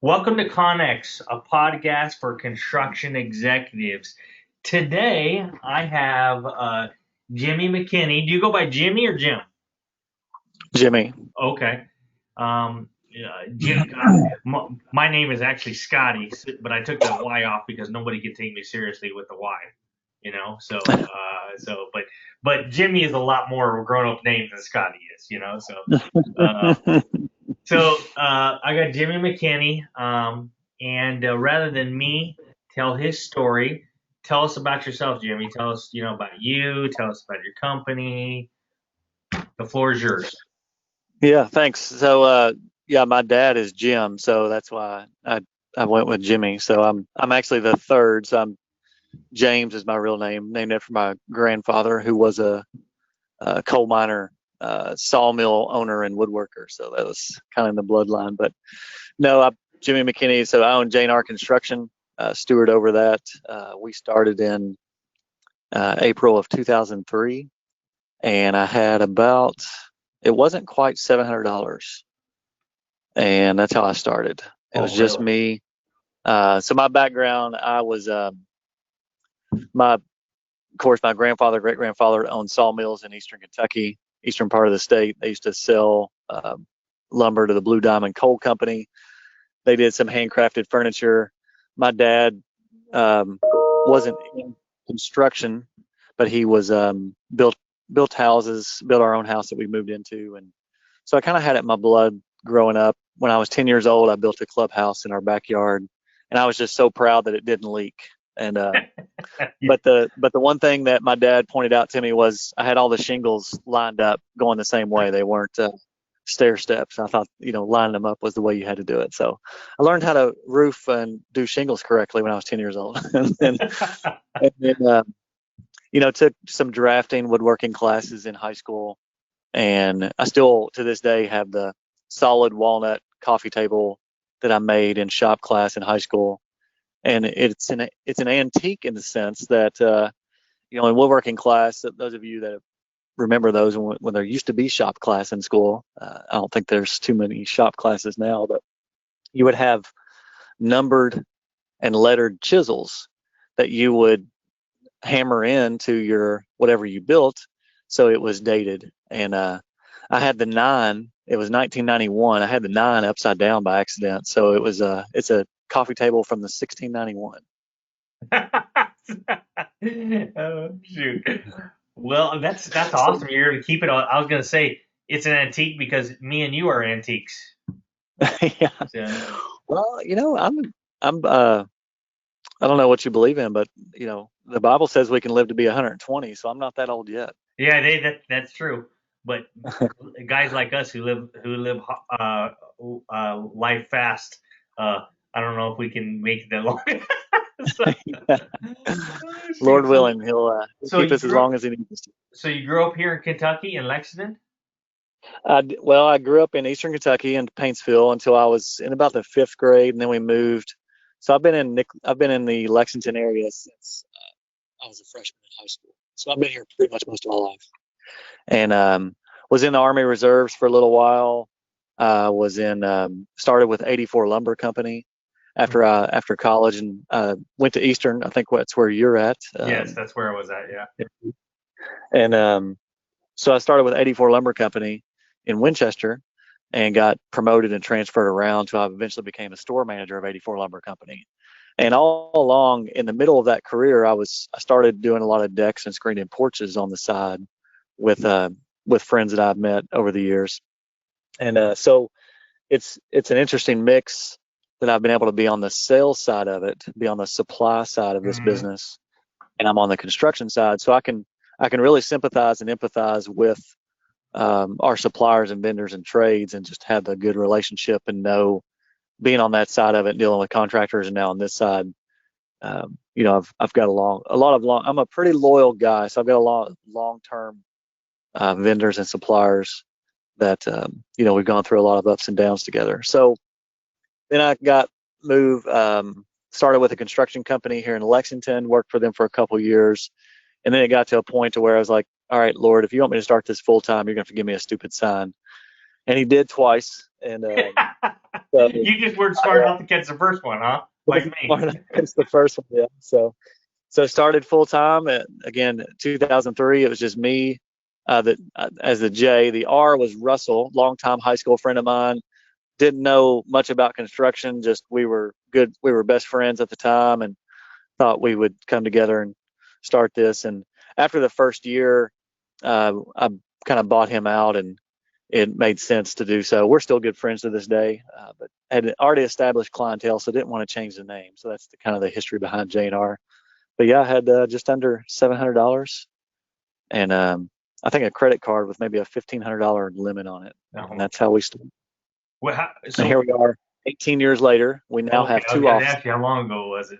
Welcome to CONEXEC, a podcast for construction executives. Today, I have Jimmy McKinney. Do you go by Jimmy or Jim? Jimmy. Okay. Jim, my name is actually Scotty, but I took the Y off because nobody can take me seriously with the Y. But Jimmy is a lot more grown-up name than Scotty is. Uh, I got Jimmy McKinney, and rather than me tell his story, tell us about yourself, Jimmy. Tell us, about you. Tell us about your company. The floor is yours. Yeah, thanks. Yeah, my dad is Jim, so that's why I went with Jimmy. So I'm actually the third. So I'm James is my real name, named after my grandfather, who was a coal miner, sawmill owner, and woodworker. So that was kind of in the bloodline. But no, I'm Jimmy McKinney. So I own J&R Construction, steward over that. We started in April of 2003, and I had about it wasn't quite $700, and that's how I started. It Oh, was just really? me. So my background, I was of course, my grandfather, great grandfather owned sawmills in eastern Kentucky, eastern part of the state. They used to sell lumber to the Blue Diamond Coal Company. They did some handcrafted furniture. My dad wasn't in construction, but he was built houses, built our own house that we moved into, and so I kind of had it in my blood growing up. When I was 10 years old, I built a clubhouse in our backyard, and I was just so proud that it didn't leak. And but the one thing that my dad pointed out to me was I had all the shingles lined up going the same way. They weren't stair steps. I thought, lining them up was the way you had to do it. So I learned how to roof and do shingles correctly when I was 10 years old. And then took some drafting, woodworking classes in high school. And I still, to this day, have the solid walnut coffee table that I made in shop class in high school. And it's an antique in the sense that, in woodworking class, those of you that remember those when there used to be shop class in school, I don't think there's too many shop classes now, but you would have numbered and lettered chisels that you would hammer into your whatever you built, so it was dated. And I had the 9. It was 1991. I had the 9 upside down by accident, so it's a coffee table from the 1691. Oh, shoot. Well, that's awesome. You're gonna keep it on. I was gonna say it's an antique because me and you are antiques. Yeah. So, Well, I'm I don't know what you believe in, but the Bible says we can live to be 120, so I'm not that old yet. yeah, that's true. But guys like us who live life fast, I don't know if we can make it that long. So, oh, Lord shoot. So, willing, he'll so keep you us as grew long as he needs us to. so you grew up here in Kentucky in Lexington? Well, I grew up in Eastern Kentucky in Paintsville until I was in about the 5th grade, and then we moved. So I've been in the Lexington area since I was a freshman in high school. So I've been here pretty much most of my life, and was in the Army Reserves for a little while. Was in Started with 84 Lumber Company after college, and went to Eastern. I think that's where you're at. Yes, that's where I was at. Yeah. And So I started with 84 Lumber Company in Winchester and got promoted and transferred around until I eventually became a store manager of 84 Lumber Company. And all along in the middle of that career, I started doing a lot of decks and screened-in porches on the side with friends that I've met over the years. And so it's an interesting mix that I've been able to be on the sales side of it, be on the supply side of this Hmm. business, and I'm on the construction side, so I can really sympathize and empathize with our suppliers and vendors and trades, and just have a good relationship, and know, being on that side of it, dealing with contractors, and now on this side, I've got a lot of long. I'm a pretty loyal guy, so I've got a lot of long-term vendors and suppliers that we've gone through a lot of ups and downs together. So then I got moved, started with a construction company here in Lexington, worked for them for a couple of years, and then it got to a point to where I was like, all right, Lord, if you want me to start this full time, you're going to have to give me a stupid sign. And he did twice. And So You just weren't smart enough to catch the first one, huh? Like me. it's the first one, yeah. So started full time again 2003. It was just me. As the J, the R was Russell, longtime high school friend of mine. Didn't know much about construction. Just we were good. We were best friends at the time, and thought we would come together and start this. And after the first year, I kind of bought him out, and it made sense to do so. We're still good friends to this day, but had already established clientele, so didn't want to change the name. So that's kind of the history behind J&R. But yeah, I had just under $700, and I think a credit card with maybe a $1,500 limit on it, and that's how we started. Well, And here we are, 18 years later. We now have I was 2 going to offices. ask you, how long ago was it?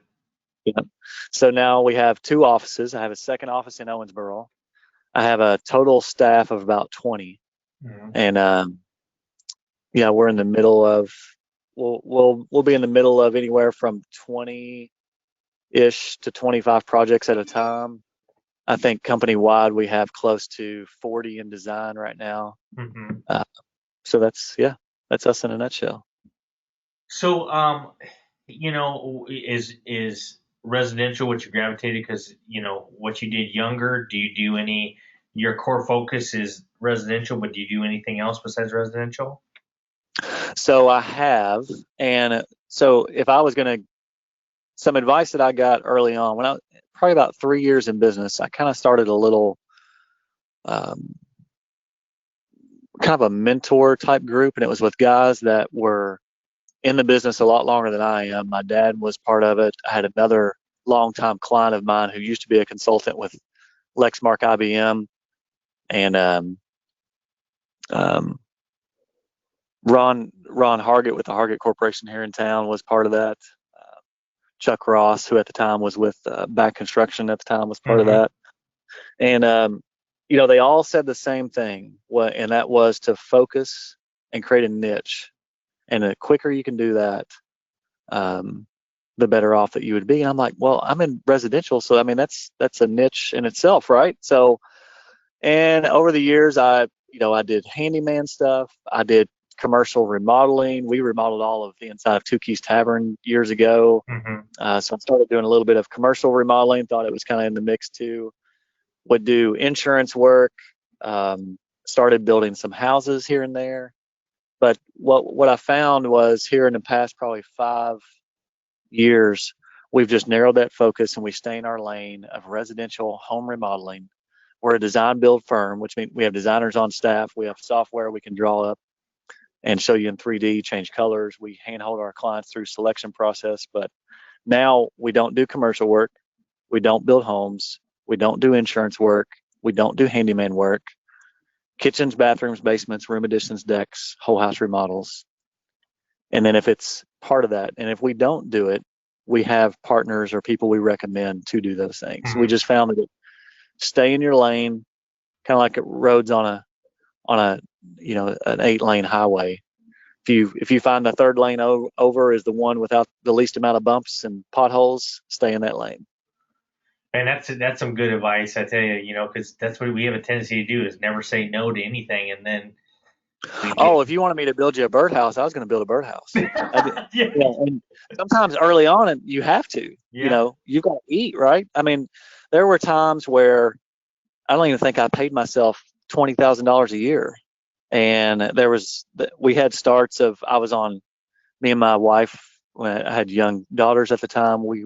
Yeah. So now we have 2 offices. I have a second office in Owensboro. I have a total staff of about 20, and yeah, we're in the middle of we'll be in the middle of anywhere from 20-ish to 25 projects at a time. I think company wide we have close to 40 in design right now. So that's us in a nutshell. So, is residential what you gravitated? Because what you did younger. Do you do any? Your core focus is residential, but do you do anything else besides residential? So I have, and so if I was going to, some advice that I got early on when I probably about 3 years in business, I kind of started a little kind of a mentor type group, and it was with guys that were in the business a lot longer than I am. My dad was part of it. I had another longtime client of mine who used to be a consultant with Lexmark IBM, and Ron Hargett with the Hargett Corporation here in town was part of that. Chuck Ross, who at the time was with Back Construction at the time, was part of that. And they all said the same thing, and that was to focus and create a niche. And the quicker you can do that, the better off that you would be. And I'm like, well, I'm in residential, so I mean that's a niche in itself, right? So, and over the years, I did handyman stuff. I did commercial remodeling. We remodeled all of the inside of Two Keys Tavern years ago. So I started doing a little bit of commercial remodeling. Thought it was kind of in the mix too. Would do insurance work. Started building some houses here and there. But what I found was here in the past probably 5 years, we've just narrowed that focus and we stay in our lane of residential home remodeling. We're a design build firm, which means we have designers on staff. We have software we can draw up and show you in 3D, change colors. We handhold our clients through selection process. But now we don't do commercial work. We don't build homes. We don't do insurance work. We don't do handyman work. Kitchens, bathrooms, basements, room additions, decks, whole house remodels. And then if it's part of that, and if we don't do it, we have partners or people we recommend to do those things. We just found that stay in your lane, kind of like roads on a an 8-lane highway. If you find the third lane over is the one without the least amount of bumps and potholes, stay in that lane. And that's some good advice, I tell you, because that's what we have a tendency to do is never say no to anything, and then. If you wanted me to build you a birdhouse, I was going to build a birdhouse. And sometimes early on, you have to. Yeah. You've got to eat, right? I mean, there were times where I don't even think I paid myself $20,000 a year, and we had starts of me and my wife when I had young daughters at the time. We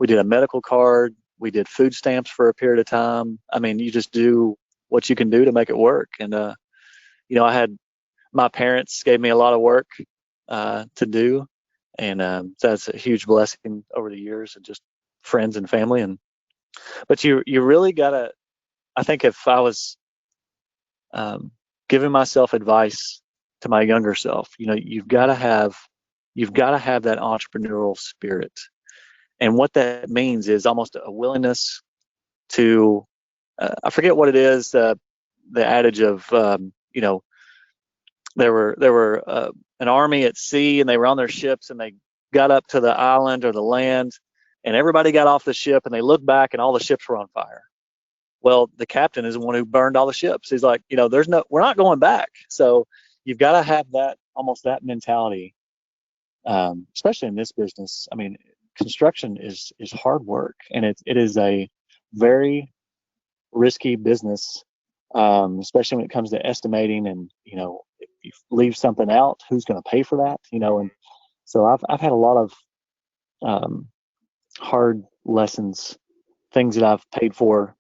did a medical card. We did food stamps for a period of time. I mean, you just do what you can do to make it work. And I had my parents gave me a lot of work to do, and that's a huge blessing over the years, and just friends and family. But you really gotta. I think if I was giving myself advice to my younger self, you've got to have that entrepreneurial spirit, and what that means is almost a willingness to. I forget what it is. The adage of there were an army at sea, and they were on their ships, and they got up to the island or the land, and everybody got off the ship, and they looked back, and all the ships were on fire. Well, the captain is the one who burned all the ships. He's like, we're not going back. So you've got to have almost that mentality especially in this business. I mean, construction is hard work, and it is a very risky business, especially when it comes to estimating. And if you leave something out, who's going to pay for that? And so I've had a lot of hard lessons, things that I've paid for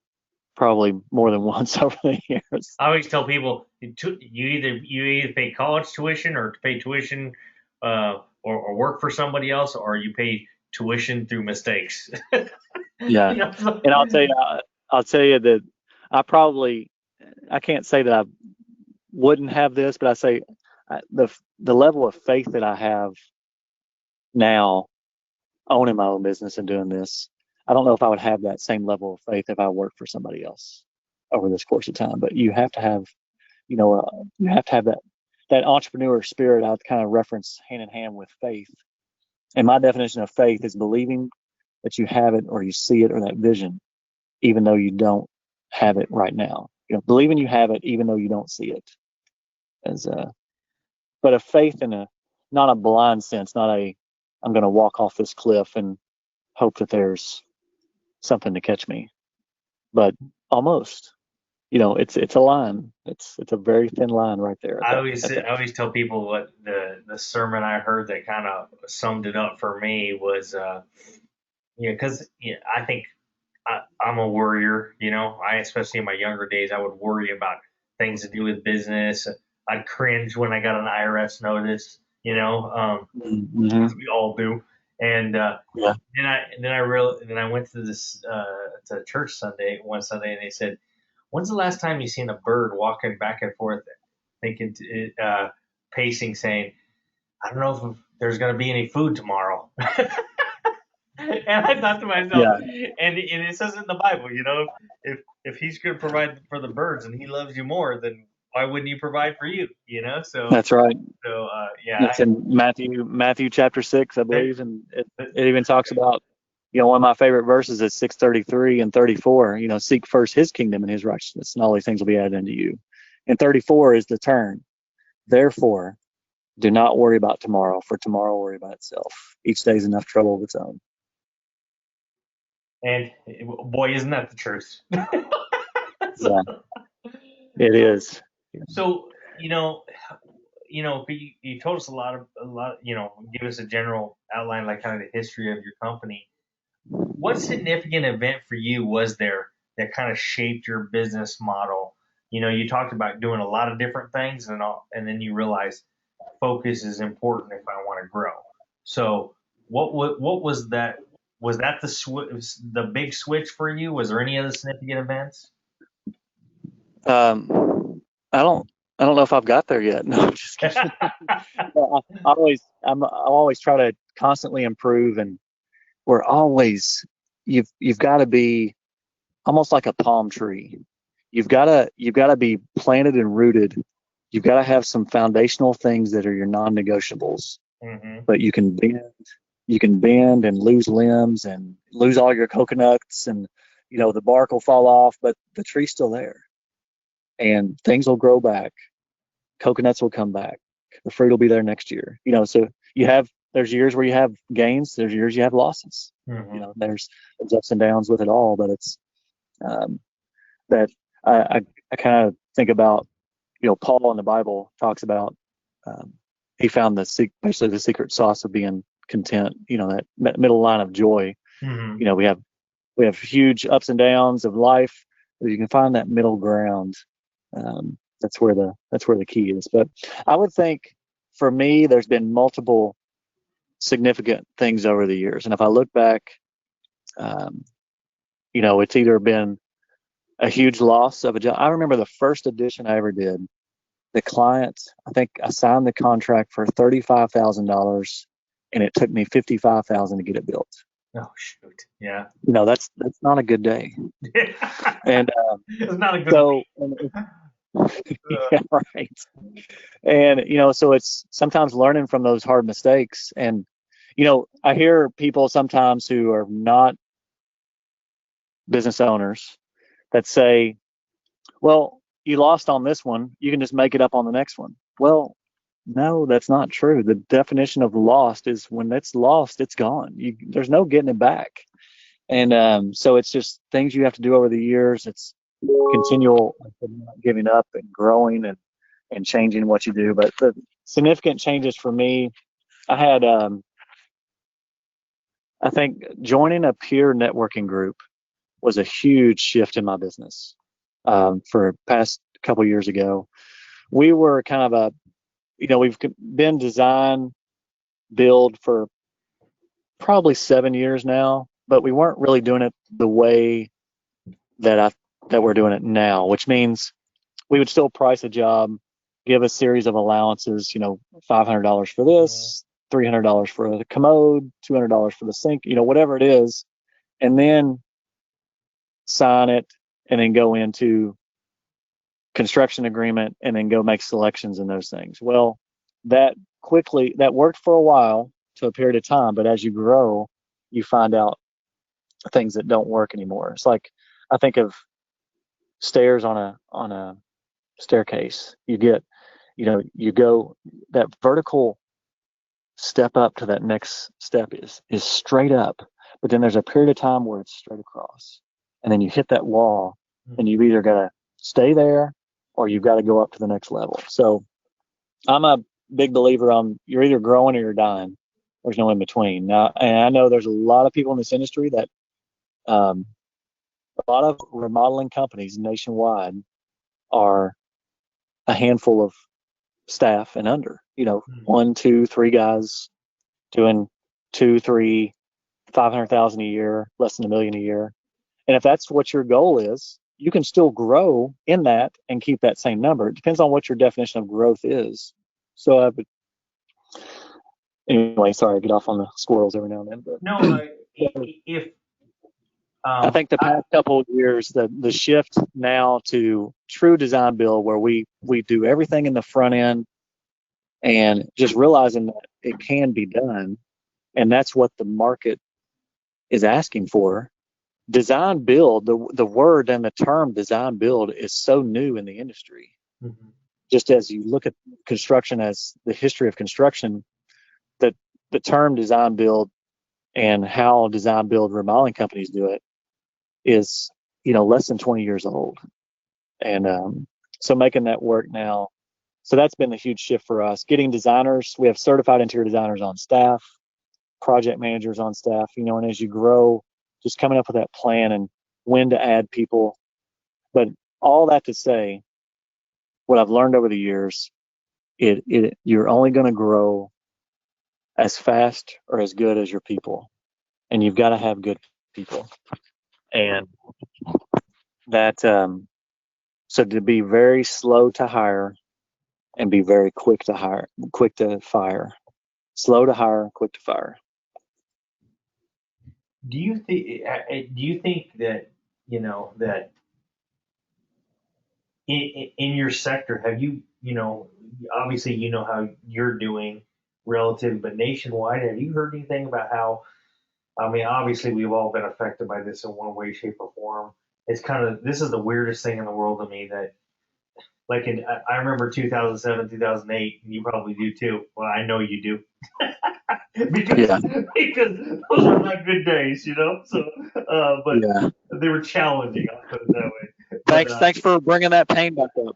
probably more than once over the years. I always tell people you either pay college tuition or pay tuition or work for somebody else, or you pay tuition through mistakes. Yeah, and I'll tell you that I can't say that I wouldn't have this, but I say the level of faith that I have now owning my own business and doing this, I don't know if I would have that same level of faith if I worked for somebody else over this course of time. But you have to have, you have to have that entrepreneur spirit. I kind of reference hand in hand with faith. And my definition of faith is believing that you have it or you see it or that vision, even though you don't have it right now. Believing you have it even though you don't see it. But a faith in not a blind sense, not I'm going to walk off this cliff and hope that there's something to catch me, but almost. It's a line. It's a very thin line right there. I always tell people what the sermon I heard that kind of summed it up for me was, because I think I'm a worrier. I especially in my younger days I would worry about things to do with business. I'd cringe when I got an IRS notice. Mm-hmm. As we all do. And Yeah. then I went to this to church one Sunday, and they said, "When's the last time you seen a bird walking back and forth, thinking, pacing, saying, I don't know if there's going to be any food tomorrow." And I thought to myself, Yeah. and it says in the Bible, if He's going to provide for the birds and He loves you more, then why wouldn't He provide for you? So That's right. so yeah, It's in Matthew chapter 6, I there, believe, and it even talks about, one of my favorite verses is 6:33 and 34. Seek first His kingdom and His righteousness, and all these things will be added unto you. And 34 is the turn. Therefore, do not worry about tomorrow, for tomorrow will worry about itself. Each day is enough trouble of its own. and boy, isn't that the truth? Yeah, it is. So you told us a lot, give us a general outline, like kind of the history of your company. What significant event for you was there that kind of shaped your business model? You talked about doing a lot of different things, and then you realized focus is important if I want to grow. So what was that? Was that the big switch for you? Was there any other significant events? I don't know if I've got there yet. No, I'm just kidding. I always try to constantly improve, and you've got to be almost like a palm tree. You've got to be planted and rooted. You've got to have some foundational things that are your non-negotiables. Mm-hmm. But you can bend and lose limbs and lose all your coconuts, and the bark will fall off, but the tree's still there, and things will grow back. Coconuts will come back. The fruit will be there next year. So there's years where you have gains, there's years you have losses. Mm-hmm. There's ups and downs with it all, but it's that I kind of think about, Paul in the Bible talks about he found basically the secret sauce of being content. That middle line of joy. Mm-hmm. We have huge ups and downs of life. If you can find that middle ground, that's where the key is. But I would think for me, there's been multiple significant things over the years, and if I look back, it's either been a huge loss of a job. I remember the first edition I ever did. The client, I think I signed the contract for $35,000, and it took me $55,000 to get it built. Oh shoot! Yeah. That's not a good day. And it's not a good. Yeah, right. And so it's sometimes learning from those hard mistakes. And I hear people sometimes who are not business owners that say, well, you lost on this one, you can just make it up on the next one. Well, no, that's not true. The definition of lost is when it's lost, it's gone. There's no getting it back. And so it's just things you have to do over the years. It's continual not giving up and growing and changing what you do. But the significant changes for me, I had, I think joining a peer networking group was a huge shift in my business. For past couple years ago, we were kind of we've been design build for probably 7 years now, but we weren't really doing it the way that we're doing it now, which means we would still price a job, give a series of allowances, $500 for this, $300 for the commode, $200 for the sink, whatever it is, and then sign it and then go into construction agreement and then go make selections and those things. Well, that worked for a while to a period of time, but as you grow, you find out things that don't work anymore. It's like, I think of stairs on a staircase. You go, that vertical step up to that next step is straight up, but then there's a period of time where it's straight across, and then you hit that wall, and you've either got to stay there or you've got to go up to the next level. So I'm a big believer on you're either growing or you're dying. There's no in between. Now, and I know there's a lot of people in this industry that a lot of remodeling companies nationwide are a handful of staff and under, 1, 2, 3 guys doing 2, 3, 500,000 a year, less than $1 million a year. And if that's what your goal is, you can still grow in that and keep that same number. It depends on what your definition of growth is. So anyway, sorry, I get off on the squirrels every now and then. But no, I think the past couple of years, the shift now to true design build, where we do everything in the front end and just realizing that it can be done, and that's what the market is asking for. Design build, the word and the term design build is so new in the industry. Mm-hmm. Just as you look at construction as the history of construction, that the term design build and how design build remodeling companies do it is, less than 20 years old. And so making that work now. So that's been a huge shift for us. Getting designers, we have certified interior designers on staff, project managers on staff, and as you grow, just coming up with that plan and when to add people. But all that to say, what I've learned over the years, you're only going to grow as fast or as good as your people, and you've got to have good people. And that, so to be very slow to hire and be very quick to fire, slow to hire, quick to fire. Do you think that that in your sector, have you obviously how you're doing relative, but nationwide, have you heard anything about how? I mean, obviously we've all been affected by this in one way, shape, or form. This is the weirdest thing in the world to me that, like, I remember 2007, 2008, and you probably do too. Well, I know you do. because those were not good days, So, but they were challenging. I'll put it that way. Thanks for bringing that pain back up.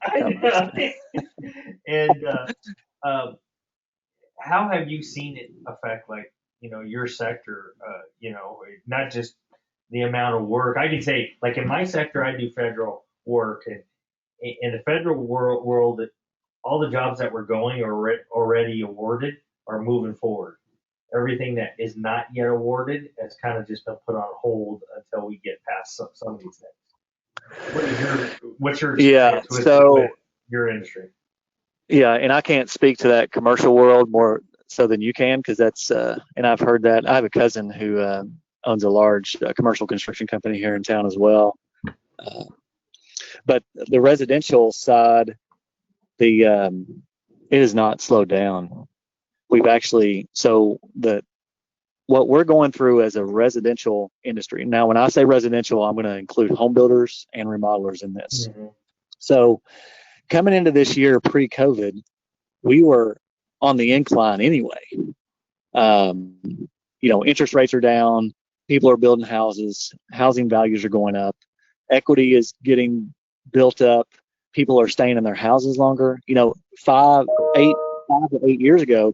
And how have you seen it affect, like, your sector? Not just the amount of work. I can say, like, in my sector, I do federal work, and in the federal world, all the jobs that were going or already awarded are moving forward. Everything that is not yet awarded has kind of just been put on hold until we get past some of these things. What's your experience with your industry? Yeah, and I can't speak to that commercial world more so than you can, because that's and I've heard that. I have a cousin who owns a large commercial construction company here in town as well. But the residential side, it is not slowed down. We've actually, what we're going through as a residential industry. Now, when I say residential, I'm going to include home builders and remodelers in this. Mm-hmm. So coming into this year pre-COVID, we were on the incline anyway. Interest rates are down, people are building houses, housing values are going up, equity is getting built up, people are staying in their houses longer. 5 to 8 years ago,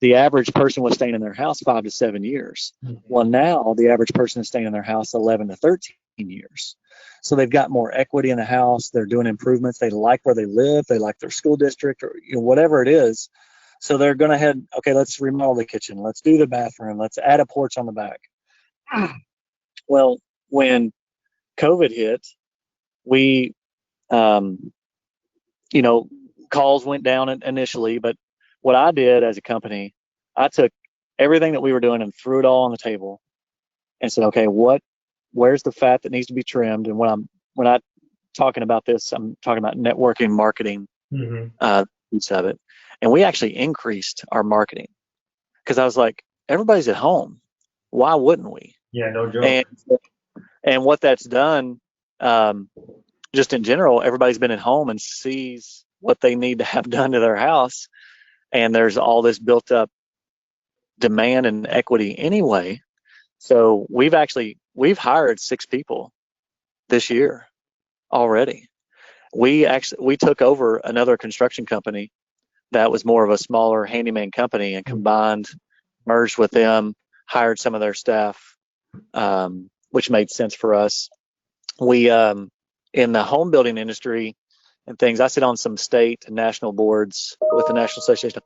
the average person was staying in their house 5 to 7 years. Mhm. Well, now the average person is staying in their house 11 to 13 years. So they've got more equity in the house. They're doing improvements. They like where they live. They like their school district, or whatever it is. So they're going to head, okay, let's remodel the kitchen. Let's do the bathroom. Let's add a porch on the back. Well, when COVID hit, we, calls went down initially, but what I did as a company, I took everything that we were doing and threw it all on the table and said, okay, where's the fat that needs to be trimmed? And when I'm talking about this, I'm talking about networking, marketing, piece of it. And we actually increased our marketing because I was like, everybody's at home. Why wouldn't we? Yeah, no joke. And what that's done, just in general, everybody's been at home and sees what they need to have done to their house. And there's all this built up demand and equity anyway. So we've hired 6 people this year already. We took over another construction company that was more of a smaller handyman company and merged with them, hired some of their staff, which made sense for us. We, in the home building industry and things, I sit on some state and national boards with the National Association.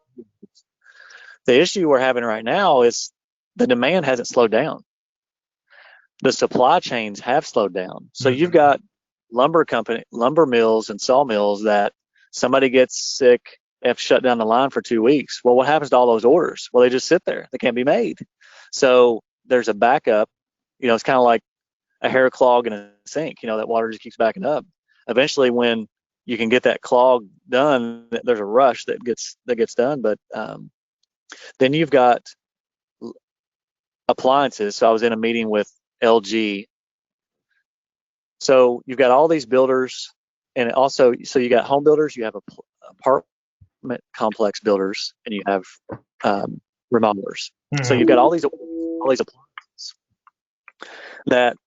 The issue we're having right now is the demand hasn't slowed down. The supply chains have slowed down. So you've got lumber mills and sawmills that somebody gets sick, they have to shut down the line for 2 weeks. Well, what happens to all those orders? Well, they just sit there. They can't be made. So there's a backup. It's kind of like a hair clog in a sink. That water just keeps backing up. Eventually, when you can get that clog done, there's a rush that gets done. But then you've got appliances. So I was in a meeting with LG. So you've got all these builders, and also, so you got home builders, you have apartment complex builders, and you have remodelers. So you've got all these appliances that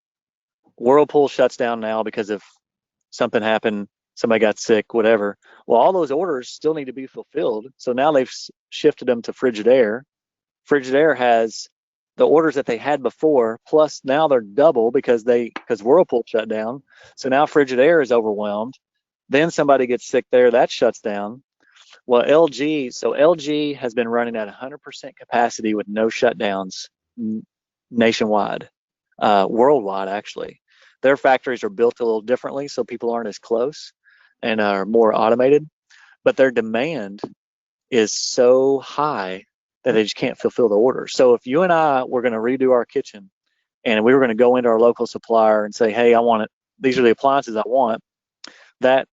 Whirlpool shuts down now because if something happened, somebody got sick, whatever. Well, all those orders still need to be fulfilled. So now they've shifted them to Frigidaire. Frigidaire has the orders that they had before, plus now they're double because Whirlpool shut down. So now Frigidaire is overwhelmed. Then somebody gets sick there, that shuts down. Well, LG has been running at 100% capacity with no shutdowns nationwide, worldwide actually. Their factories are built a little differently, so people aren't as close and are more automated, but their demand is so high that they just can't fulfill the order. So if you and I were going to redo our kitchen and we were going to go into our local supplier and say, hey, I want it, these are the appliances I want, that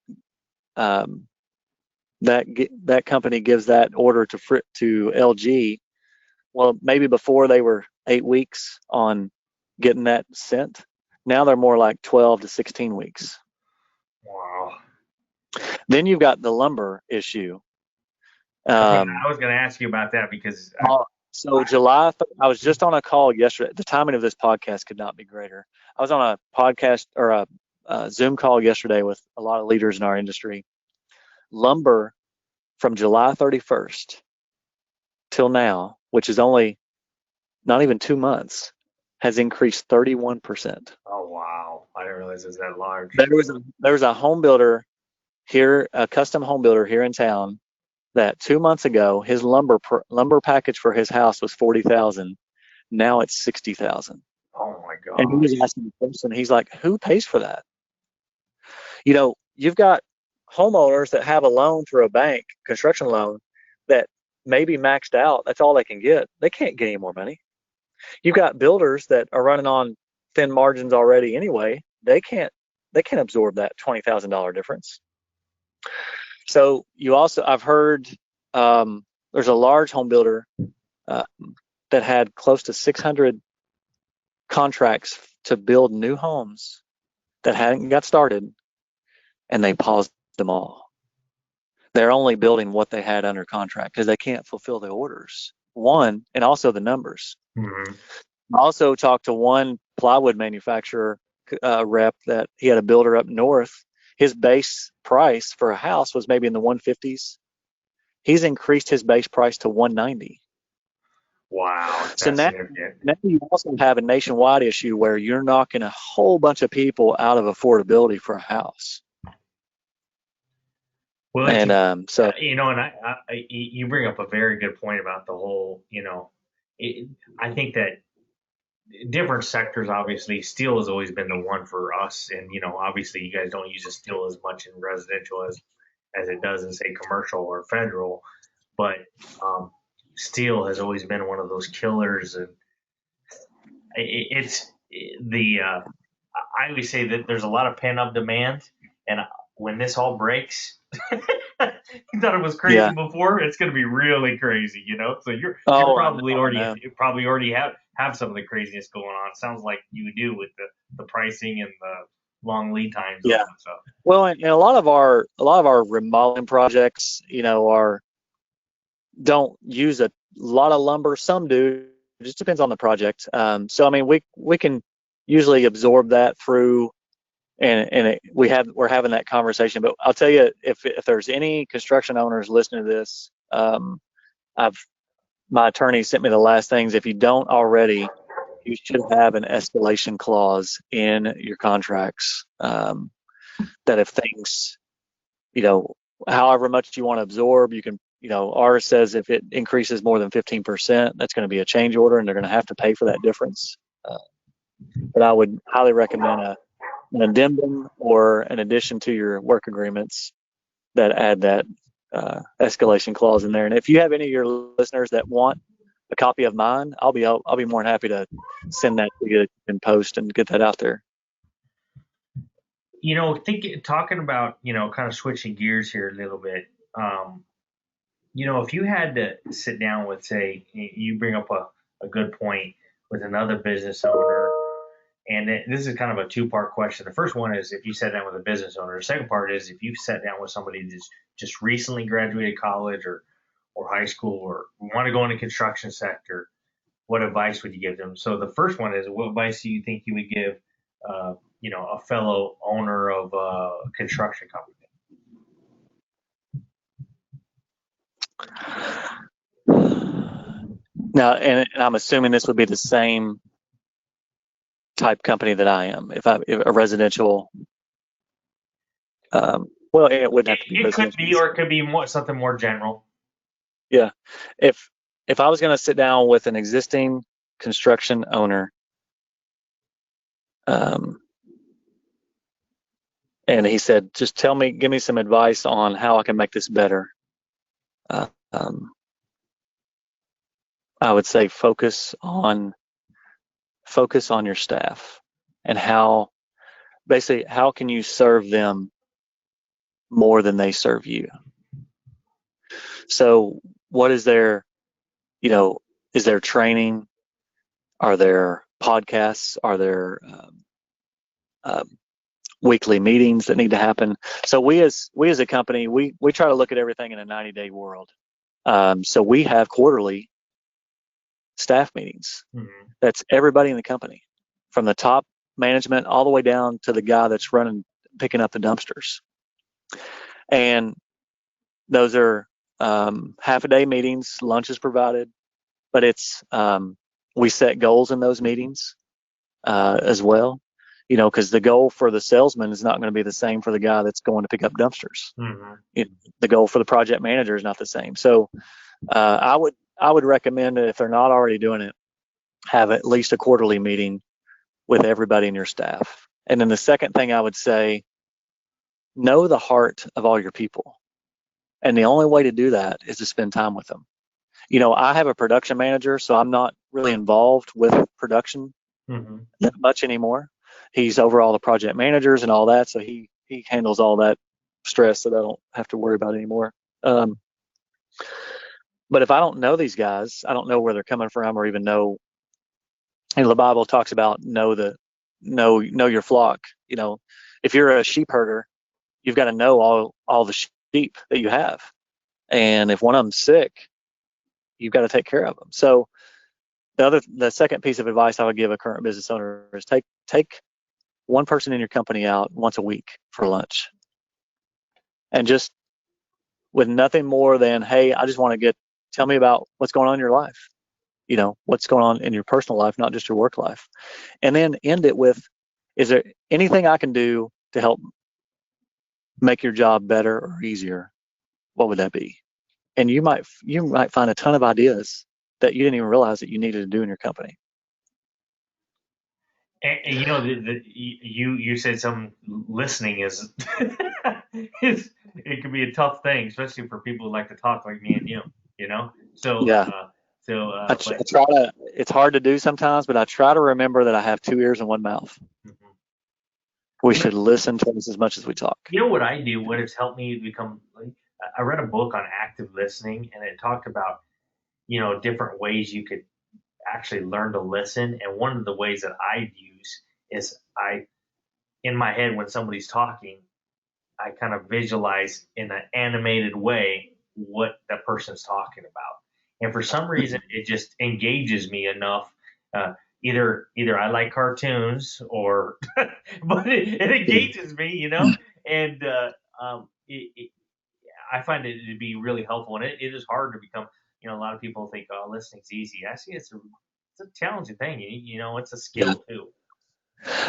company gives that order to LG. Well, maybe before they were 8 weeks on getting that sent. Now they're more like 12 to 16 weeks. Wow. Then you've got the lumber issue. I was going to ask you about that because. So July, I was just on a call yesterday. The timing of this podcast could not be greater. I was on a podcast or a Zoom call yesterday with a lot of leaders in our industry. Lumber from July 31st till now, which is only not even 2 months, has increased 31%. Oh, wow. I didn't realize it was that large. There was a home builder here, a custom home builder here in town, that 2 months ago, his lumber package for his house was $40,000. Now it's $60,000. Oh my God. And he was asking the person, he's like, who pays for that? You've got homeowners that have a loan through a bank, construction loan, that may be maxed out. That's all they can get. They can't get any more money. You've got builders that are running on thin margins already anyway. They can't absorb that $20,000 difference. So I've heard there's a large home builder that had close to 600 contracts to build new homes that hadn't got started, and they paused them all they're only building what they had under contract because they can't fulfill the orders. One, and also the numbers. Mm-hmm. I also talked to one plywood manufacturer rep that he had a builder up north. His base price for a house was maybe in the 150s. He's increased his base price to 190. Wow, So that's significant. now you also have a nationwide issue where you're knocking a whole bunch of people out of affordability for a house. Well, And so and you bring up a very good point about the whole, I think that different sectors, obviously, steel has always been the one for us, and obviously, you guys don't use the steel as much in residential as it does in say commercial or federal, but um, steel has always been one of those killers, and it's the I always say that there's a lot of pent up demand, and when this all breaks, you thought it was crazy yeah. before. It's going to be really crazy, So you're Oh, I probably know, I already know. you probably already have some of the craziness going on. Sounds like you do with the pricing and the long lead times on Yeah. stuff. Well, and a lot of our remodeling projects, are don't use a lot of lumber. Some do. It just depends on the project. So I mean, we can usually absorb that through, and we're having that conversation. But I'll tell you, if there's any construction owners listening to this, I've my attorney sent me the last things. If you don't already, you should have an escalation clause in your contracts, that if things, you know, however much you want to absorb, you can, ours says if it increases more than 15%, that's going to be a change order and they're going to have to pay for that difference. But I would highly recommend an addendum or an addition to your work agreements that add that escalation clause in there. And if you have any of your listeners that want a copy of mine, I'll be more than happy to send that to you in post and get that out there. Talking about kind of switching gears here a little bit. Um, if you had to sit down with, say, you bring up a good point with another business owner, and this is kind of a two-part question. The first one is if you sat down with a business owner. The second part is if you sat down with somebody that's just recently graduated college or high school or want to go in the construction sector, what advice would you give them? So the first one is what advice do you think you would give, a fellow owner of a construction company? Now, and I'm assuming this would be the same type company that I am. If a residential, well, it wouldn't have to be It could residential. be, or it could be something more general. Yeah. If I was going to sit down with an existing construction owner, and he said, just give me some advice on how I can make this better. I would say focus on your staff and how can you serve them more than they serve you. So what is there, is there training? Are there podcasts? Are there weekly meetings that need to happen? So we as a company, we try to look at everything in a 90-day world. So we have quarterly staff meetings. Mm-hmm. That's everybody in the company, from the top management all the way down to the guy that's picking up the dumpsters. And those are half a day meetings. Lunch is provided, but it's we set goals in those meetings as well. Because the goal for the salesman is not going to be the same for the guy that's going to pick up dumpsters. Mm-hmm. The goal for the project manager is not the same. So I would recommend that if they're not already doing it, have at least a quarterly meeting with everybody in your staff. And then the second thing I would say, know the heart of all your people. And the only way to do that is to spend time with them. I have a production manager, so I'm not really involved with production that much anymore. He's over all the project managers and all that, so he handles all that stress that I don't have to worry about anymore. But if I don't know these guys, I don't know where they're coming from or even know. The Bible talks about know your flock. If you're a sheep herder, you've got to know all the sheep that you have. And if one of them's sick, you've got to take care of them. So the second piece of advice I would give a current business owner is take one person in your company out once a week for lunch, and just with nothing more than, hey, I just want to tell me about what's going on in your life, what's going on in your personal life, not just your work life. And then end it with, is there anything I can do to help make your job better or easier? What would that be? And you might find a ton of ideas that you didn't even realize that you needed to do in your company. And you said some listening is it can be a tough thing, especially for people who like to talk like me and you. So Yeah. I but try to. It's hard to do sometimes, but I try to remember that I have two ears and one mouth. mhm. We should listen twice as much as we talk. You know what I do? What has helped me become like, I read a book on active listening, and it talked about different ways you could actually learn to listen. And one of the ways that I use is in my head, when somebody's talking, I kind of visualize in an animated way what that person's talking about. And for some reason, it just engages me enough. Uh, either I like cartoons or, but it engages me, and I find it to be really helpful. And it is hard to become. A lot of people think, oh, listening's easy. Actually, it's a challenging thing. It's a Yeah. skill too.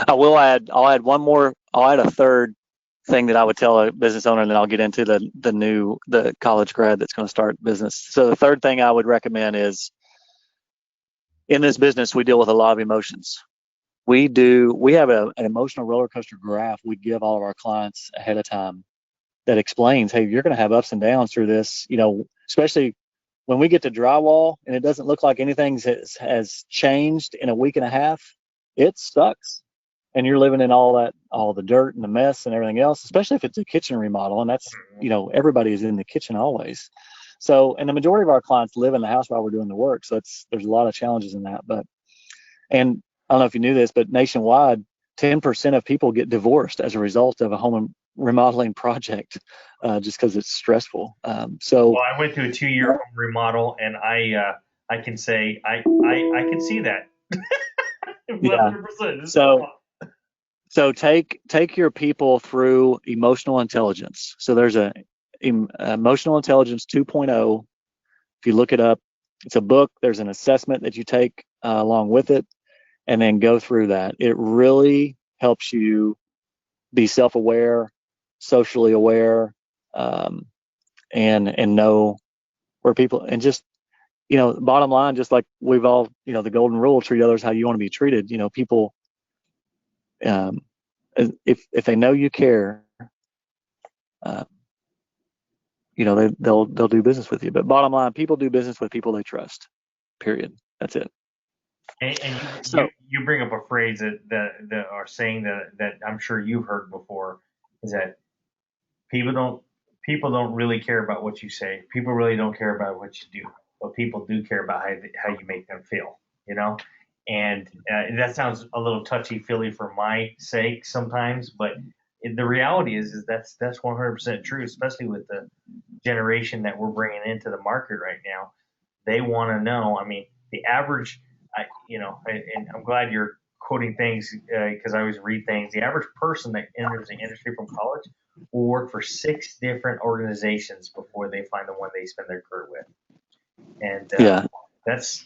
I'll add one more. I'll add a third thing that I would tell a business owner, and then I'll get into the college grad that's going to start business. So the third thing I would recommend is, in this business, we deal with a lot of emotions. We have an emotional roller coaster graph we give all of our clients ahead of time that explains, hey, you're going to have ups and downs through this, especially when we get to drywall and it doesn't look like anything has changed in a week and a half. It sucks. And you're living in all the dirt and the mess and everything else, especially if it's a kitchen remodel. And that's, everybody is in the kitchen always. So, and the majority of our clients live in the house while we're doing the work. So there's a lot of challenges in that. And I don't know if you knew this, but nationwide, 10% of people get divorced as a result of a home remodeling project, just because it's stressful. Well, I went through a 2-year home remodel, and I can say I can see that. 100%. So take your people through emotional intelligence. So there's emotional intelligence 2.0. If you look it up, it's a book. There's an assessment that you take along with it, and then go through that. It really helps you be self-aware, socially aware, and know where people, and just, bottom line, just like we've all, the golden rule, treat others how you want to be treated. People, if they know you care, they'll do business with you. But bottom line, people do business with people they trust. Period. That's it. And you bring up a phrase that are saying that I'm sure you've heard before, is that people don't really care about what you say. People really don't care about what you do, but people do care about how you make them feel. And that sounds a little touchy feely for my sake sometimes, but the reality is that's 100% true, especially with the generation that we're bringing into the market right now. They want to know. I mean, the average, and I'm glad you're quoting things because I always read things. The average person that enters the industry from college will work for 6 different organizations before they find the one they spend their career with. And that's,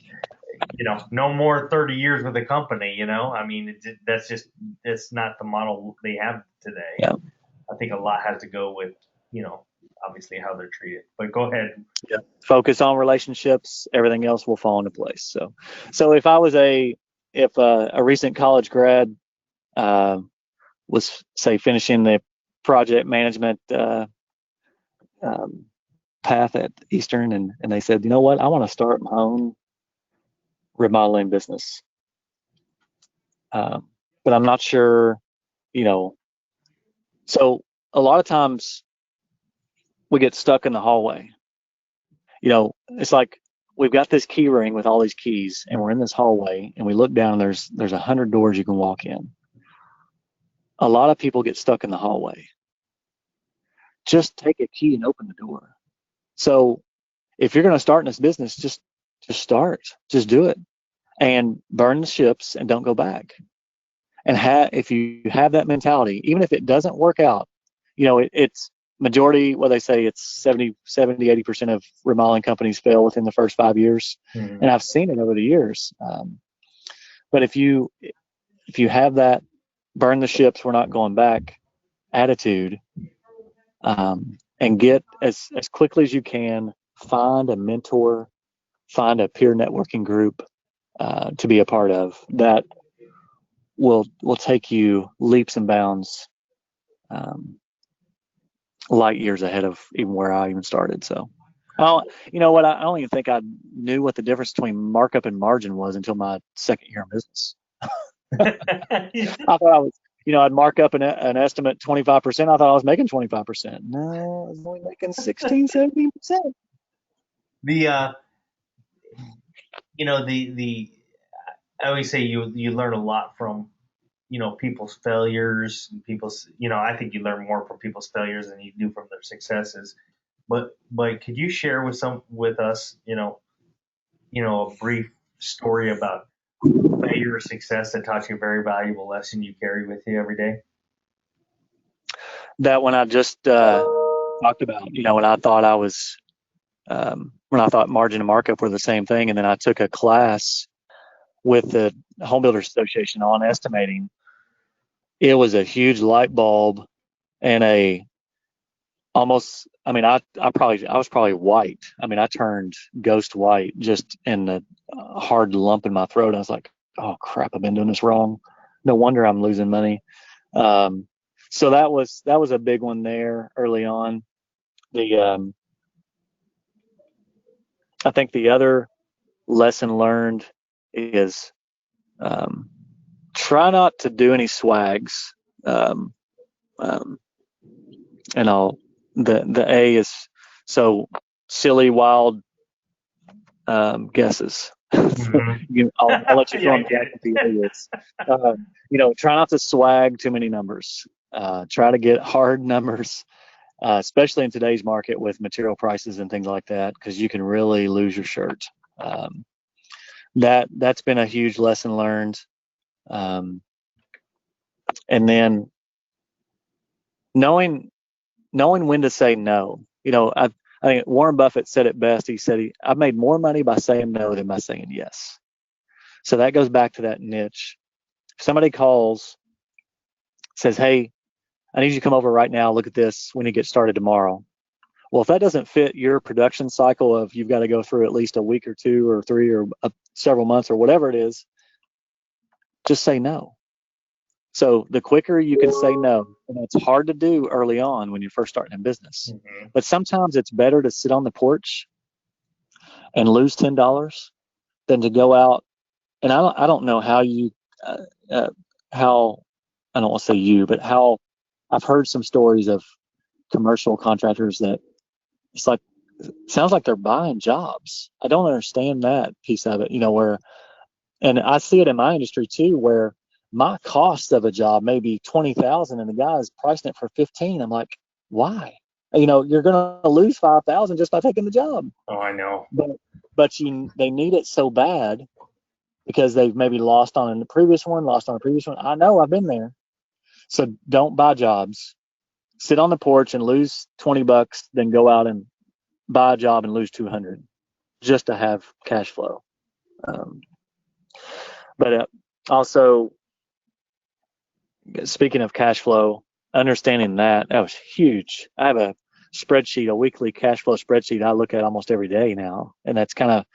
no more 30 years with a company, I mean, it's not the model they have today. Yeah. I think a lot has to go with, obviously how they're treated. But go ahead. Yeah. Focus on relationships. Everything else will fall into place. So if I was a recent college grad was, say, finishing the project management path at Eastern, and they said, you know what, I want to start my own remodeling business, but I'm not sure, so a lot of times we get stuck in the hallway. It's like we've got this key ring with all these keys, and we're in this hallway, and we look down, and there's 100 doors you can walk in. A lot of people get stuck in the hallway. just take a key and open the door. So if you're going to start in this business, just start, just do it, and burn the ships and don't go back. And if you have that mentality, even if it doesn't work out, it's majority, they say it's 70, 80% of remodeling companies fail within the first 5 years. Mm-hmm. And I've seen it over the years. But if you have that burn the ships, we're not going back attitude, and get as quickly as you can, find a mentor, find a peer networking group to be a part of that will take you leaps and bounds, light years ahead of even where I even started. So, I don't even think I knew what the difference between markup and margin was until my second year in business. I thought I was, I'd mark up an estimate 25%. I thought I was making 25%. No, I was only making 16, 17%. I always say you learn a lot from, people's failures and people's, I think you learn more from people's failures than you do from their successes. But could you share with us, a brief story about failure or success that taught you a very valuable lesson you carry with you every day? That one I just talked about, when I thought when I thought margin and markup were the same thing, and then I took a class with the Home Builders Association on estimating. It was a huge light bulb and I was probably white. I turned ghost white just in the hard lump in my throat. I was like, oh crap, I've been doing this wrong. No wonder I'm losing money. So that was a big one there early on. I think the other lesson learned is try not to do any swags. And the A is so silly, wild guesses. Mm-hmm. I'll let you throw them back at the idiots. Try not to swag too many numbers. Try to get hard numbers, especially in today's market with material prices and things like that, because you can really lose your shirt. That's been a huge lesson learned. And then knowing when to say no. I think Warren Buffett said it best. He said, I've made more money by saying no than by saying yes. So that goes back to that niche. If somebody calls, says, hey, I need you to come over right now, look at this, we need to get started tomorrow. Well, if that doesn't fit your production cycle of you've got to go through at least a week or 2 or 3 or several months or whatever it is, just say no. So the quicker you can say no, and it's hard to do early on when you're first starting in business, Mm-hmm. but sometimes it's better to sit on the porch and lose $10 than to go out. And I don't know how how, I don't want to say you, but how I've heard some stories of commercial contractors that it's like, sounds like they're buying jobs. I don't understand that piece of it, and I see it in my industry too, where my cost of a job may be $20,000 and the guy's pricing it for $15,000. I'm like, why? You're going to lose $5,000 just by taking the job. Oh, I know. But they need it so bad because they've maybe lost on a previous one. I know, I've been there. So don't buy jobs. Sit on the porch and lose $20, then go out and buy a job and lose $200 just to have cash flow. But also, speaking of cash flow, understanding that was huge. I have a spreadsheet, a weekly cash flow spreadsheet I look at almost every day now. And that's kind of,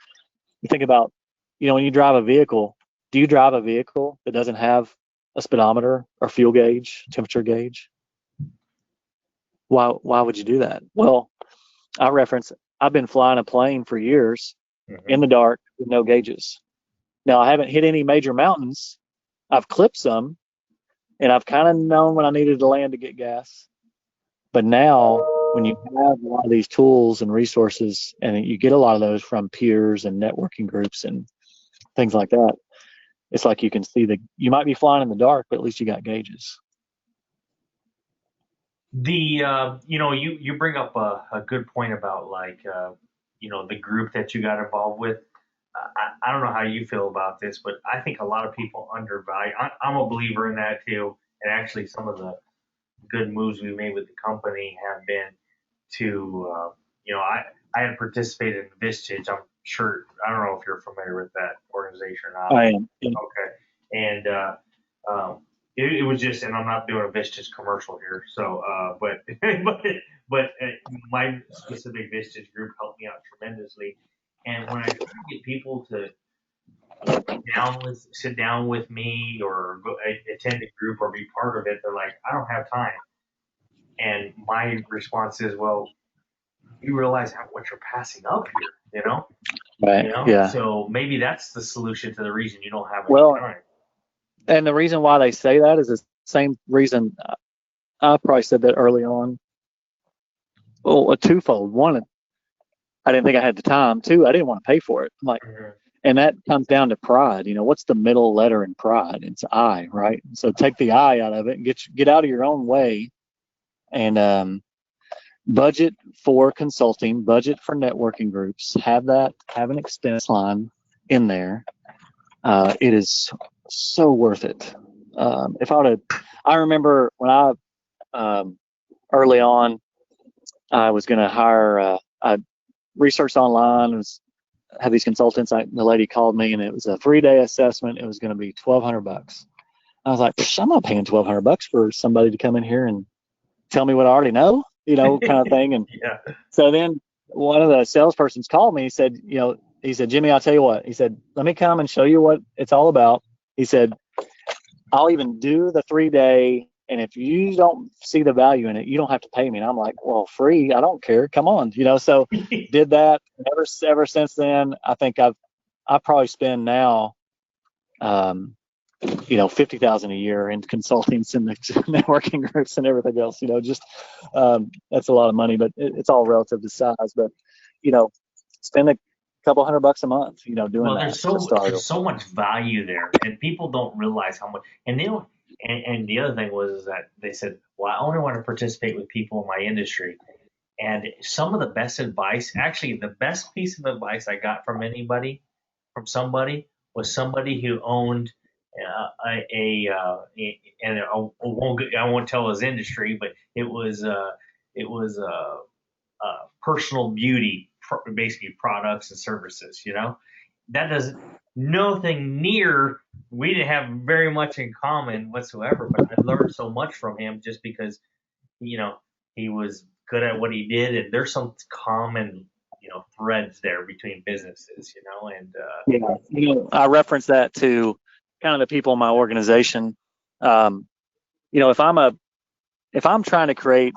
you think about, when you drive a vehicle, do you drive a vehicle that doesn't have a speedometer or fuel gauge, temperature gauge? Why would you do that? Well, I've been flying a plane for years in the dark with no gauges. Now, I haven't hit any major mountains. I've clipped some, and I've kind of known when I needed to land to get gas. But now, when you have a lot of these tools and resources, and you get a lot of those from peers and networking groups and things like that, it's like you can see you might be flying in the dark, but at least you got gauges. You bring up a good point about the group that you got involved with. I don't know how you feel about this, but I think a lot of people undervalue. I'm a believer in that too. And actually, some of the good moves we made with the company have been to, I had participated in Vistage. I'm sure, I don't know if you're familiar with that organization or not, I but am. Yeah. okay. And um, it was just, and I'm not doing a Vistage commercial here, so, but my specific Vistage group helped me out tremendously. And when I try to get people to sit down with me or attend a group or be part of it, they're like, I don't have time. And my response is, well, you realize what you're passing up here, Right. Yeah. So maybe that's the solution to the reason you don't have any Well, time. and the reason why they say that is the same reason I probably said that early on. Well, a twofold. One, I didn't think I had the time. Two, I didn't want to pay for it. I'm like, Mhm. and that comes down to pride. What's the middle letter in pride? It's I, right? So take the I out of it and get out of your own way and budget for consulting, budget for networking groups. Have an expense line in there. It is so worth it. If I would have, I remember when early on, I was going to hire. I researched online. Had these consultants. The lady called me, and it was a 3-day assessment. It was going to be $1,200. I was like, I'm not paying $1,200 for somebody to come in here and tell me what I already know, kind of thing. And Yeah. so then one of the salespersons called me. He said, Jimmy, I'll tell you what. He said, let me come and show you what it's all about. He said, I'll even do the 3-day. And if you don't see the value in it, you don't have to pay me. And I'm like, well, free. I don't care. Come on. So did that ever since then. I think I probably spend now, 50,000 a year in consultings and the networking groups and everything else, just, that's a lot of money, but it's all relative to size, but, spend a couple $100 a month, doing Well, that to start. there's so much value there, and people don't realize how much. And they don't. And the other thing was is that they said, "Well, I only want to participate with people in my industry." And some of the best advice, actually, the best piece of advice I got from somebody, was somebody who owned and I won't tell his industry, but it was personal beauty, basically products and services. That doesn't nothing near. We didn't have very much in common whatsoever, but I learned so much from him just because you know he was good at what he did, and there's some common threads there between businesses, and Yeah. I reference that to kind of the people in my organization. Um, if I'm trying to create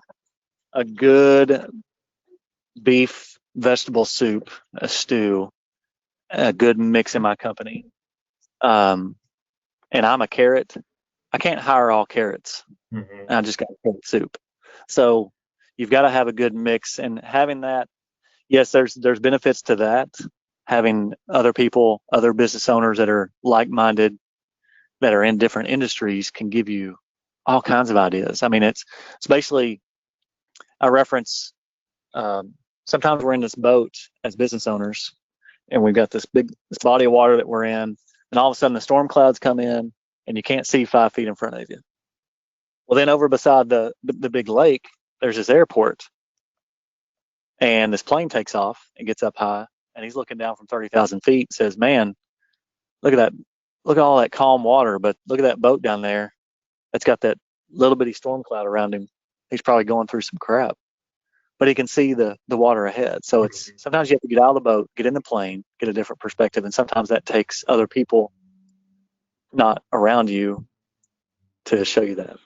a good beef vegetable soup, a stew, a good mix in my company, um, and I'm a carrot, I can't hire all carrots. mhm. I just got carrot soup. So you've got to have a good mix, and having that, yes, there's benefits to that. Having other people, other business owners that are like-minded, that are in different industries, can give you all kinds of ideas. I mean, it's basically I reference. Sometimes we're in this boat as business owners, and we've got this body of water that we're in, and all of a sudden the storm clouds come in, and you can't see 5 feet in front of you. Well, then over beside the big lake, there's this airport, and this plane takes off and gets up high, and he's looking down from 30,000 feet, says, man, look at that, look at all that calm water, but look at that boat down there. That's got that little bitty storm cloud around him. He's probably going through some crap, but he can see the water ahead. So it's sometimes you have to get out of the boat, get in the plane, get a different perspective, and sometimes that takes other people not around you to show you that.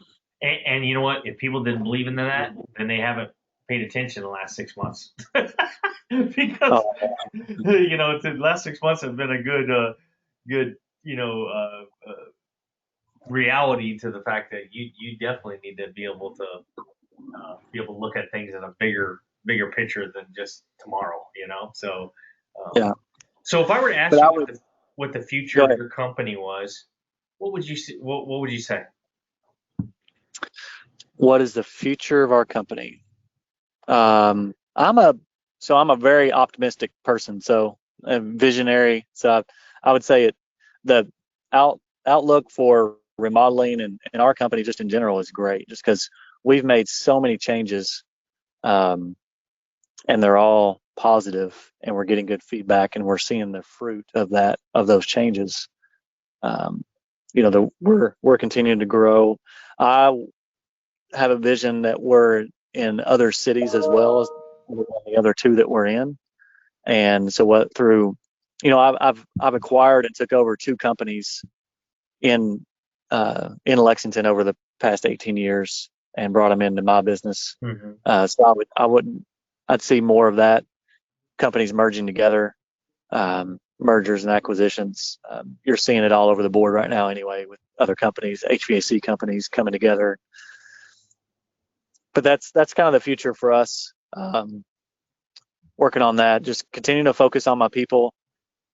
And you know what? If people didn't believe in that, then they haven't paid attention the last 6 months. Because Oh, the last 6 months have been a good reality to the fact that you definitely need to be able to look at things in a bigger picture than just tomorrow. So yeah. so if I were to But ask I you would what the future go of ahead. your company was, what would you say? What is the future of our company? I'm a very optimistic person, so visionary. So I would say the outlook for remodeling and our company just in general is great, just because we've made so many changes, um, and they're all positive, and we're getting good feedback, and we're seeing the fruit of those changes. Um, we're continuing to grow. I have a vision that we're in other cities as well as the other two that we're in. And so I've acquired and took over two companies in Lexington over the past 18 years and brought them into my business. Mm-hmm. So I'd see more of that, companies merging together, mergers and acquisitions. You're seeing it all over the board right now anyway, with other companies, HVAC companies coming together. But that's kind of the future for us. Working on that, just continuing to focus on my people,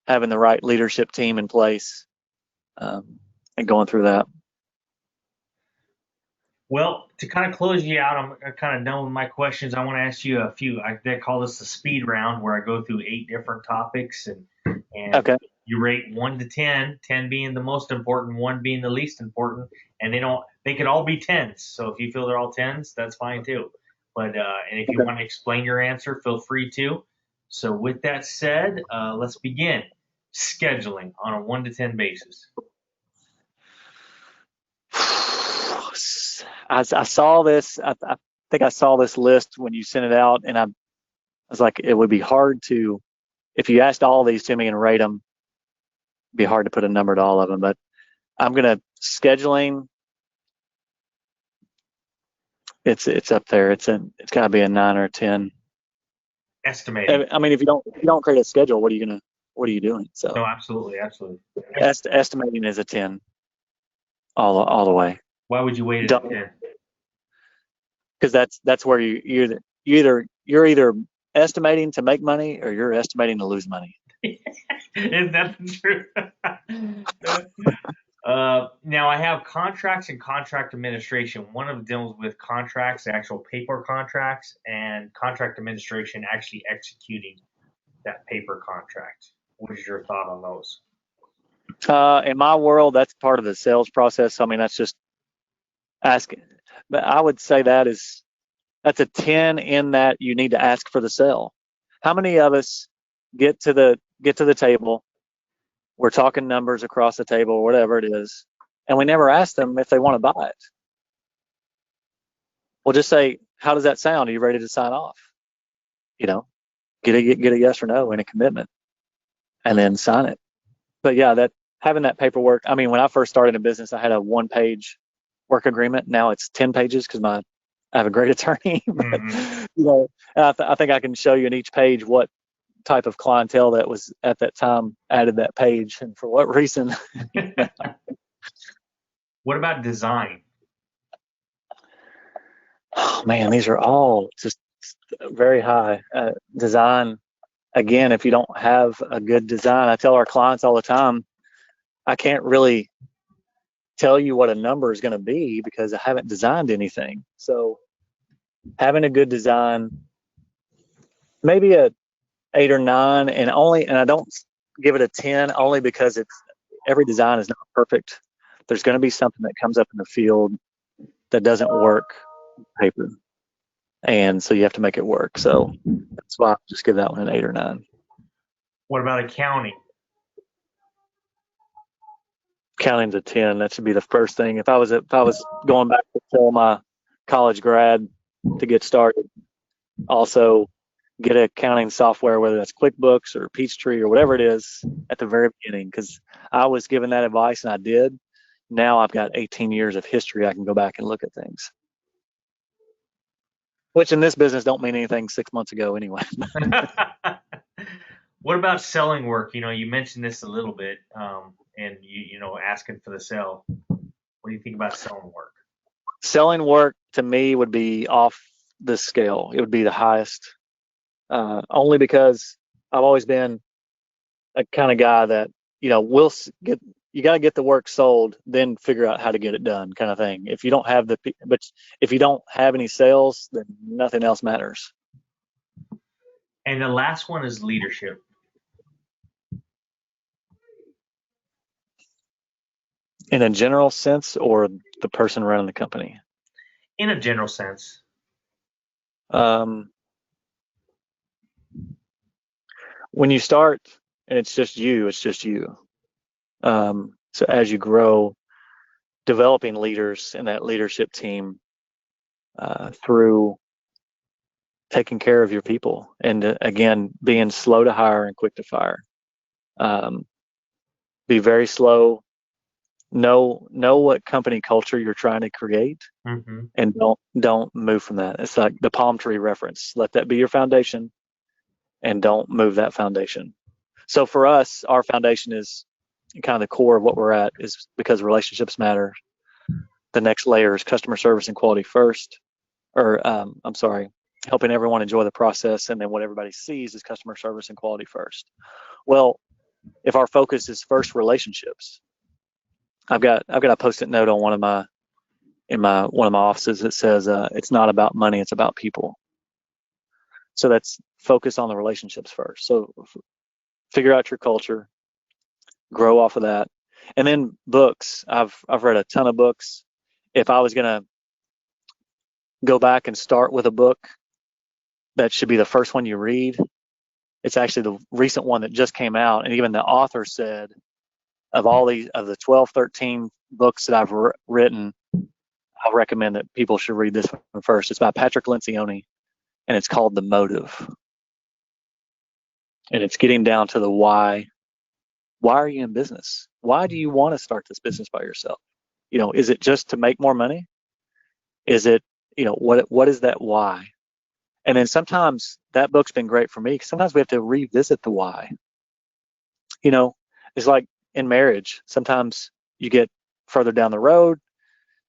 having the right leadership team in place, and going through that. Well, to kind of close you out, I'm kind of done with my questions. I want to ask you a few. They call this the speed round, where I go through 8 different topics, and Okay. you rate 1 to 10, 10 being the most important, 1 being the least important, and they could all be 10s. So if you feel they're all 10s, that's fine too. But and if you Okay. want to explain your answer, feel free to. So with that said, let's begin. Scheduling on a 1 to 10 basis. I saw this. I think I saw this list when you sent it out, and I was like, it would be hard to, if you asked all these to me and rate them, it'd be hard to put a number to all of them. But I'm gonna scheduling. It's up there. It's got to be a 9 or a 10. Estimating. I mean, if you don't create a schedule, what are you doing? So No, absolutely, absolutely. estimating is a 10 all the way. Why would you weight it at 10? Because that's where you're either estimating to make money or you're estimating to lose money. Isn't that the truth? Now I have contracts and contract administration. One of them deals with contracts, the actual paper contracts, and contract administration actually executing that paper contract. What is your thought on those? In my world, that's part of the sales process. I mean, that's just asking. But I would say that's a 10 in that you need to ask for the sale. How many of us get to the table? We're talking numbers across the table, whatever it is, and we never ask them if they want to buy it. We'll just say, "How does that sound? Are you ready to sign off?" You know, get a yes or no and a commitment, and then sign it. But yeah, that having that paperwork. I mean, when I first started in business, I had a 1-page work agreement. Now it's 10 pages because I have a great attorney. But, Mm-hmm. I think I can show you in each page what type of clientele that was at that time added that page and for what reason. What about design? Oh man, these are all just very high. Design, again, if you don't have a good design, I tell our clients all the time, I can't really tell you what a number is going to be because I haven't designed anything. So having a good design, maybe a 8 or 9, and I don't give it a 10 only because every design is not perfect. There's going to be something that comes up in the field that doesn't work on paper, and so you have to make it work. So that's why I just give that one an 8 or 9. What about accounting? Counting's a 10. That should be the first thing. If I was going back to tell my college grad to get started, also get accounting software, whether that's QuickBooks or Peachtree or whatever it is, at the very beginning, because I was given that advice and I did. Now I've got 18 years of history. I can go back and look at things, which in this business don't mean anything 6 months ago anyway. What about selling work? You mentioned this a little bit, and asking for the sale. What do you think about selling work? Selling work to me would be off the scale. It would be the highest, only because I've always been a kind of guy that will get you got to get the work sold, then figure out how to get it done, kind of thing. If you don't have if you don't have any sales, then nothing else matters. And the last one is leadership. In a general sense, or the person running the company? In a general sense. When you start and it's just you. So as you grow, developing leaders in that leadership team through taking care of your people, and again, being slow to hire and quick to fire. Be very slow. Know what company culture you're trying to create, and don't move from that. It's like the palm tree reference. Let that be your foundation, and don't move that foundation. So for us, our foundation is kind of the core of what we're at, is because relationships matter. The next layer is customer service and quality first, or helping everyone enjoy the process, and then what everybody sees is customer service and quality first. Well, if our focus is first relationships, I've got a post-it note on one of my offices that says it's not about money, it's about people. So that's focus on the relationships first. So figure out your culture, grow off of that, and then books. I've read a ton of books. If I was gonna go back and start with a book that should be the first one you read, it's actually the recent one that just came out, and even the author said of the 12, 13 books that I've written, I recommend that people should read this one first. It's by Patrick Lencioni, and it's called The Motive. And it's getting down to the why. Why are you in business? Why do you want to start this business by yourself? Is it just to make more money? Is it, what is that why? And then sometimes that book's been great for me, because sometimes we have to revisit the why. It's like in marriage, sometimes you get further down the road,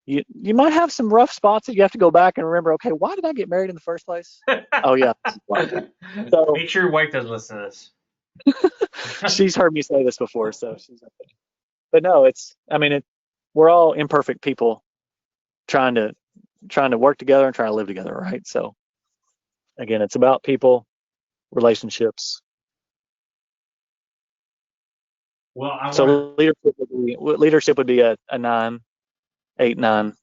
you might have some rough spots that you have to go back and remember, okay, why did I get married in the first place? Oh yeah. So make sure your wife doesn't listen to this. She's heard me say this before, so she's okay. But no, we're all imperfect people trying to work together and trying to live together, right? So again, it's about people, relationships. Well, leadership would be a 9, 8, 9.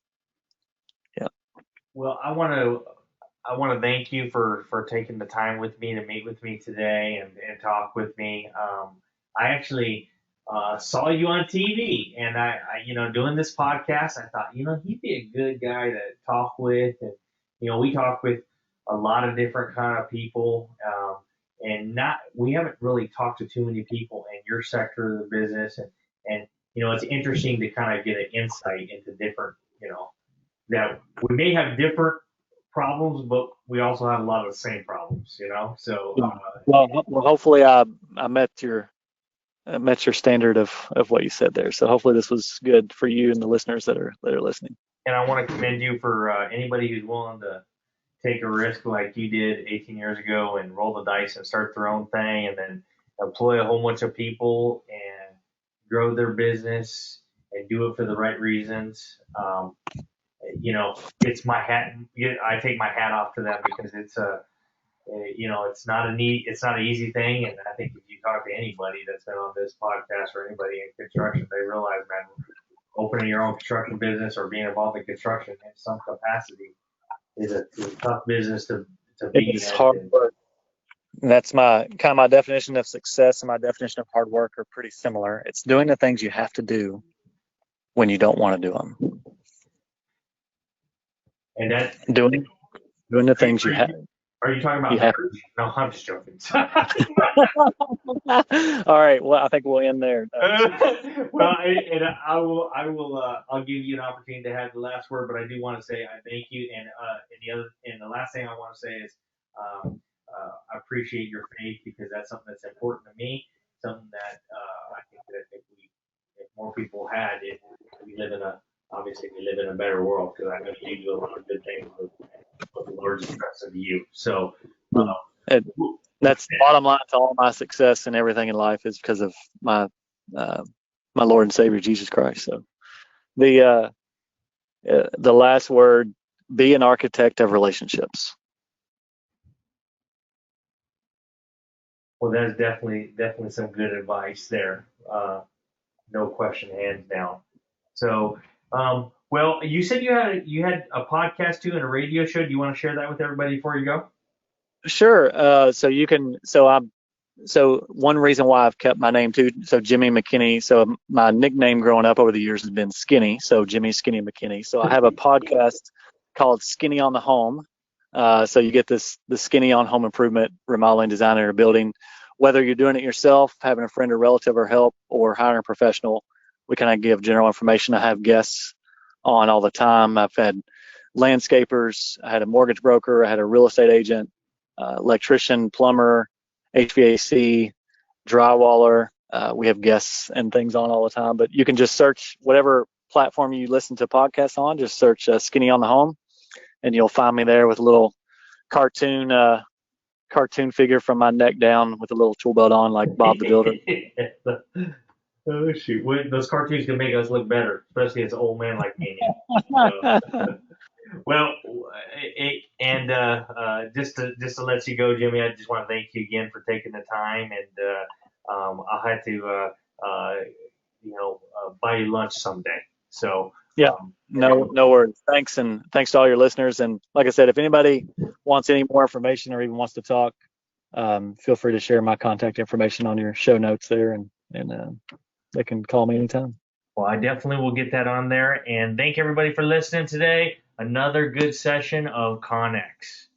Yeah. Well, I want to thank you for taking the time with me to meet with me today and talk with me. I actually saw you on TV, and I doing this podcast, I thought, he'd be a good guy to talk with, and we talk with a lot of different kind of people, and we haven't really talked to too many people in your sector of the business, and it's interesting to kind of get an insight into different, that we may have different problems, but we also have a lot of the same problems, So well, hopefully I met your standard of what you said there. So hopefully this was good for you and the listeners that are listening. And I want to commend you for anybody who's willing to take a risk like you did 18 years ago and roll the dice and start their own thing, and then employ a whole bunch of people and grow their business and do it for the right reasons. It's my hat. I take my hat off to them, because it's it's not an easy thing. And I think if you talk to anybody that's been on this podcast or anybody in construction, they realize, man, opening your own construction business or being involved in construction in some capacity is a tough business to be in. It's hard work. That's my definition of success, and my definition of hard work are pretty similar. It's doing the things you have to do when you don't want to do them. And that doing the things you have. Are you talking about marriage? No, I'm just joking. All right. Well, I think we'll end there. Well, I'll give you an opportunity to have the last word, but I do want to say I thank you. And the last thing I want to say is I appreciate your faith, because that's something that's important to me. Something that I think if more people had it, we live in a better world, because I know you do a lot of good things with the Lord's trust of you. So that's the bottom line to all my success and everything in life, is because of my my Lord and Savior Jesus Christ. So the last word: be an architect of relationships. Well, that's definitely some good advice there. No question, hands down. So, well, you said you had a podcast too and a radio show. Do you want to share that with everybody before you go? Sure. So you can. So one reason why I've kept my name too. So Jimmy McKinney. So my nickname growing up over the years has been Skinny. So Jimmy Skinny McKinney. So I have a podcast called Skinny on the Home. So you get the skinny on home improvement, remodeling, design, or building. Whether you're doing it yourself, having a friend or relative or help, or hiring a professional, we kind of give general information. I have guests on all the time. I've had landscapers, I had a mortgage broker, I had a real estate agent, electrician, plumber, HVAC, drywaller. We have guests and things on all the time. But you can just search whatever platform you listen to podcasts on. Just search Skinny on the Home, and you'll find me there with a little cartoon figure from my neck down with a little tool belt on, like Bob the Builder. Oh shoot! Those cartoons can make us look better, especially as an old man like me. Well, just to let you go, Jimmy, I just want to thank you again for taking the time, and I'll have to buy you lunch someday. So Yeah, no worries. Thanks, and thanks to all your listeners. And like I said, if anybody wants any more information or even wants to talk, feel free to share my contact information on your show notes there, and they can call me anytime. Well, I definitely will get that on there. And thank everybody for listening today. Another good session of CONEXEC.